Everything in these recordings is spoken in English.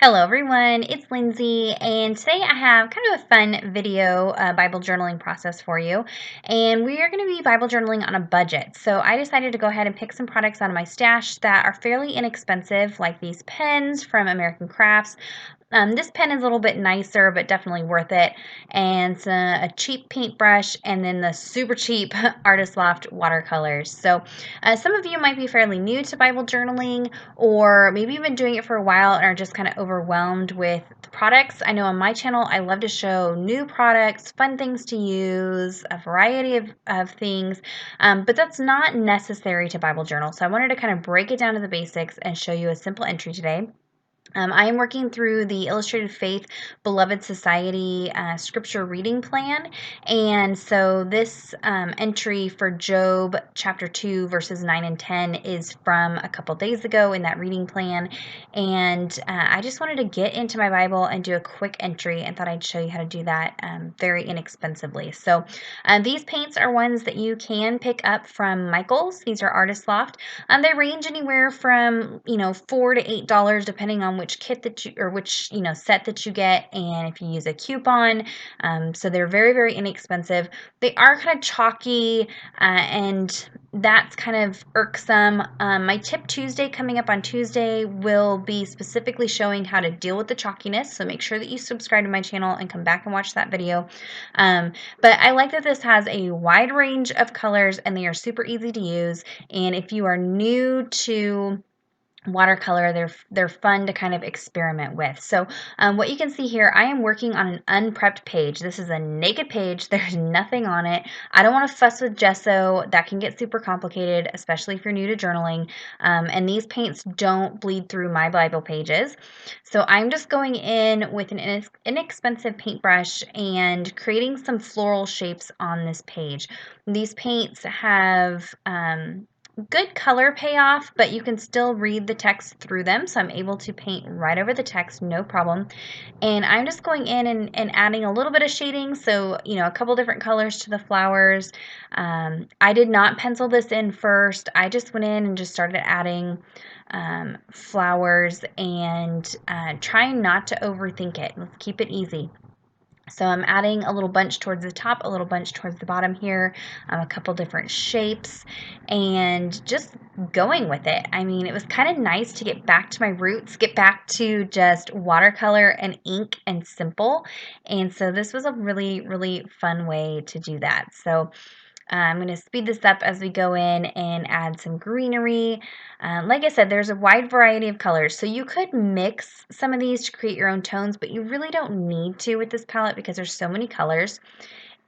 Hello everyone, it's Lindsay, and today I have kind of a fun video Bible journaling process for you. And we are going to be Bible journaling on a budget. So I decided to go ahead and pick some products out of my stash that are fairly inexpensive, like these pens from American Crafts. This pen is a little bit nicer, but definitely worth it. And it's a cheap paintbrush, and then the super cheap Artist Loft watercolors. So some of you might be fairly new to Bible journaling, or maybe you've been doing it for a while and are just kind of overwhelmed with the products. I know on my channel, I love to show new products, fun things to use, a variety of things, but that's not necessary to Bible journal. So I wanted to kind of break it down to the basics and show you a simple entry today. I am working through the Illustrated Faith Beloved Society scripture reading plan. And so this entry for Job chapter 2, verses 9 and 10 is from a couple days ago in that reading plan. And I just wanted to get into my Bible and do a quick entry and thought I'd show you how to do that very inexpensively. So these paints are ones that you can pick up from Michael's. These are Artist Loft. They range anywhere from, $4 to $8 depending on which kit that you, or which, set that you get, and if you use a coupon. So they're very, very inexpensive. They are kind of chalky, and that's kind of irksome. My Tip Tuesday coming up on Tuesday will be specifically showing how to deal with the chalkiness, so make sure that you subscribe to my channel and come back and watch that video. But I like that this has a wide range of colors and they are super easy to use. And if you are new to watercolor, they're fun to kind of experiment with. So what you can see here, I am working on an unprepped page. This is a naked page. There's nothing on it. I don't want to fuss with gesso. That can get super complicated, especially if you're new to journaling. And these paints don't bleed through my Bible pages. So I'm just going in with an inexpensive paintbrush and creating some floral shapes on this page. These paints have good color payoff, but you can still read the text through them, so I'm able to paint right over the text, no problem. And I'm just going in and adding a little bit of shading, so a couple different colors to the flowers. I did not pencil this in first. I just went in and just started adding flowers and trying not to overthink it. Let's keep it easy. So I'm adding a little bunch towards the top, a little bunch towards the bottom here, a couple different shapes, and just going with it. I mean, it was kind of nice to get back to my roots, get back to just watercolor and ink and simple. And so this was a really, really fun way to do that. So I'm going to speed this up as we go in and add some greenery. Like I said, there's a wide variety of colors, so you could mix some of these to create your own tones, but you really don't need to with this palette because there's so many colors.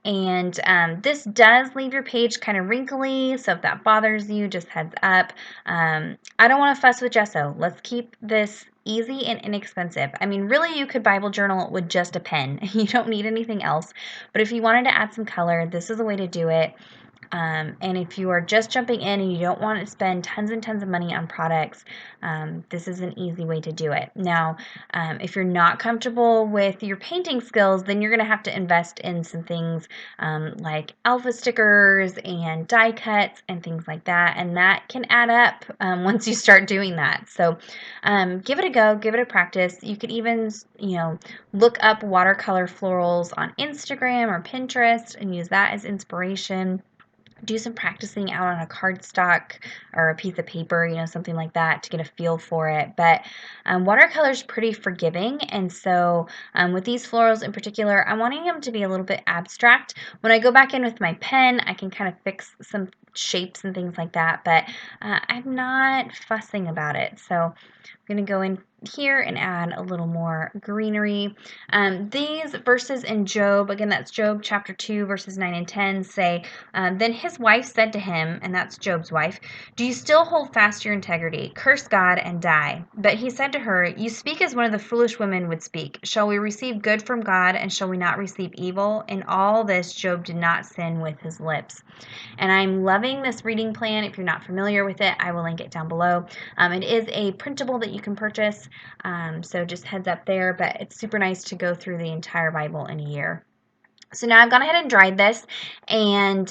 And this does leave your page kind of wrinkly, so if that bothers you, just heads up. I don't want to fuss with gesso. Let's keep this easy and inexpensive. I mean, really, you could Bible journal with just a pen. You don't need anything else. But if you wanted to add some color, this is a way to do it. And if you are just jumping in and you don't want to spend tons and tons of money on products, this is an easy way to do it. Now, if you're not comfortable with your painting skills, then you're going to have to invest in some things like alpha stickers and die cuts and things like that. And that can add up once you start doing that. So give it a go, give it a practice. You could even, look up watercolor florals on Instagram or Pinterest and use that as inspiration. Do some practicing out on a cardstock or a piece of paper, something like that to get a feel for it. But watercolor is pretty forgiving, and so with these florals in particular, I'm wanting them to be a little bit abstract. When I go back in with my pen, I can kind of fix some shapes and things like that, but I'm not fussing about it. So I'm going to go in here and add a little more greenery. These verses in Job, again, that's Job chapter 2, verses 9 and 10, say, then his wife said to him, and that's Job's wife, do you still hold fast your integrity? Curse God and die. But he said to her, you speak as one of the foolish women would speak. Shall we receive good from God, and shall we not receive evil? In all this, Job did not sin with his lips. And I'm loving this reading plan. If you're not familiar with it, I will link it down below. It is a printable that you can purchase, so just heads up there, but it's super nice to go through the entire Bible in a year. So now I've gone ahead and dried this, and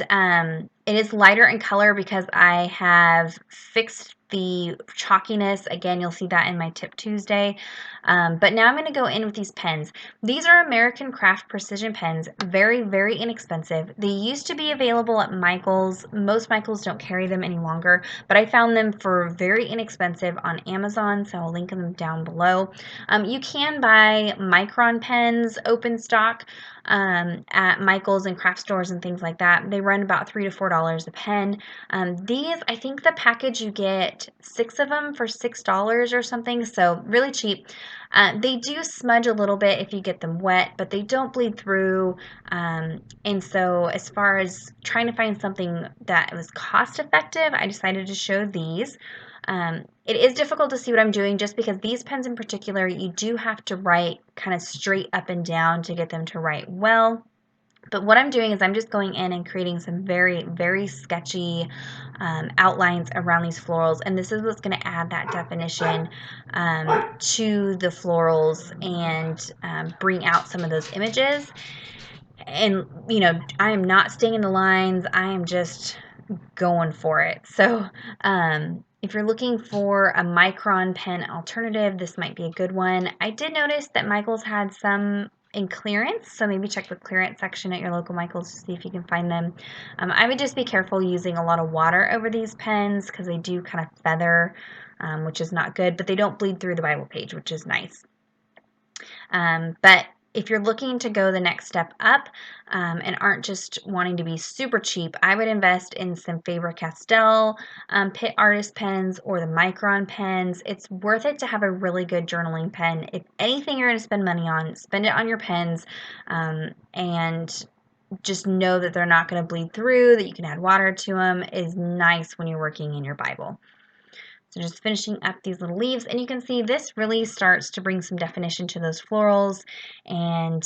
it is lighter in color because I have fixed the chalkiness. Again, you'll see that in my Tip Tuesday. But now I'm going to go in with these pens. These are American Craft Precision pens, very, very inexpensive. They used to be available at Michael's. Most Michael's don't carry them any longer, but I found them for very inexpensive on Amazon, so I'll link them down below. You can buy Micron pens open stock at Michael's and craft stores and things like that. They run about $3 to $4 a pen. These, I think the package, you get 6 of them for $6 or something, so really cheap. They do smudge a little bit if you get them wet, but they don't bleed through. And so as far as trying to find something that was cost effective, I decided to show these. It is difficult to see what I'm doing just because these pens in particular, you do have to write kind of straight up and down to get them to write well. But what I'm doing is I'm just going in and creating some very, very sketchy outlines around these florals. And this is what's going to add that definition to the florals and bring out some of those images. And, you know, I am not staying in the lines. I am just going for it. So if you're looking for a Micron pen alternative, this might be a good one. I did notice that Michael's had some in clearance, so maybe check the clearance section at your local Michael's to see if you can find them. I would just be careful using a lot of water over these pens because they do kind of feather, which is not good, but they don't bleed through the Bible page, which is nice. But if you're looking to go the next step up and aren't just wanting to be super cheap, I would invest in some Faber-Castell Pitt Artist pens or the Micron pens. It's worth it to have a really good journaling pen. If anything you're going to spend money on, spend it on your pens, and just know that they're not going to bleed through, that you can add water to them is nice when you're working in your Bible. So just finishing up these little leaves, and you can see this really starts to bring some definition to those florals and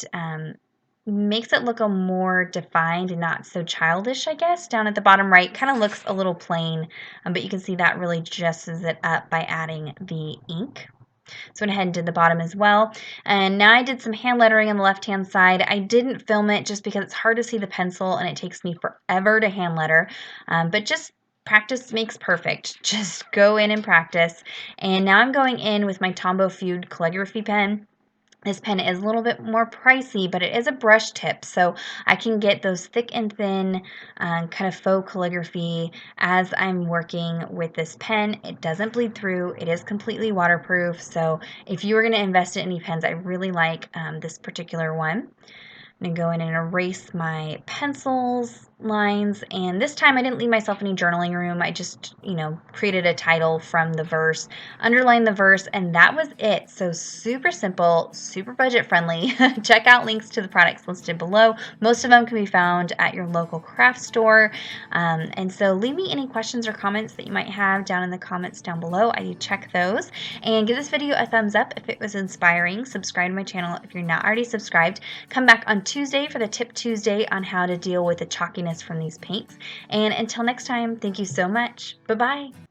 makes it look a more defined and not so childish, I guess. Down at the bottom right, kind of looks a little plain, but you can see that really dresses it up by adding the ink. So I went ahead and did the bottom as well. And now I did some hand lettering on the left-hand side. I didn't film it just because it's hard to see the pencil and it takes me forever to hand letter, but just practice makes perfect. Just go in and practice. And now I'm going in with my Tombow Feud calligraphy pen. This pen is a little bit more pricey, but it is a brush tip, so I can get those thick and thin kind of faux calligraphy as I'm working with this pen. It doesn't bleed through. It is completely waterproof, so if you were going to invest in any pens, I really like this particular one. I'm going to go in and erase my pencils, lines, and this time I didn't leave myself any journaling room. I just, created a title from the verse, underlined the verse, and that was it. So super simple, super budget friendly. Check out links to the products listed below. Most of them can be found at your local craft store. And so leave me any questions or comments that you might have down in the comments down below. I do check those. And give this video a thumbs up if it was inspiring. Subscribe to my channel if you're not already subscribed. Come back on Tuesday for the Tip Tuesday on how to deal with the chalkiness from these paints. And until next time, thank you so much. Bye-bye.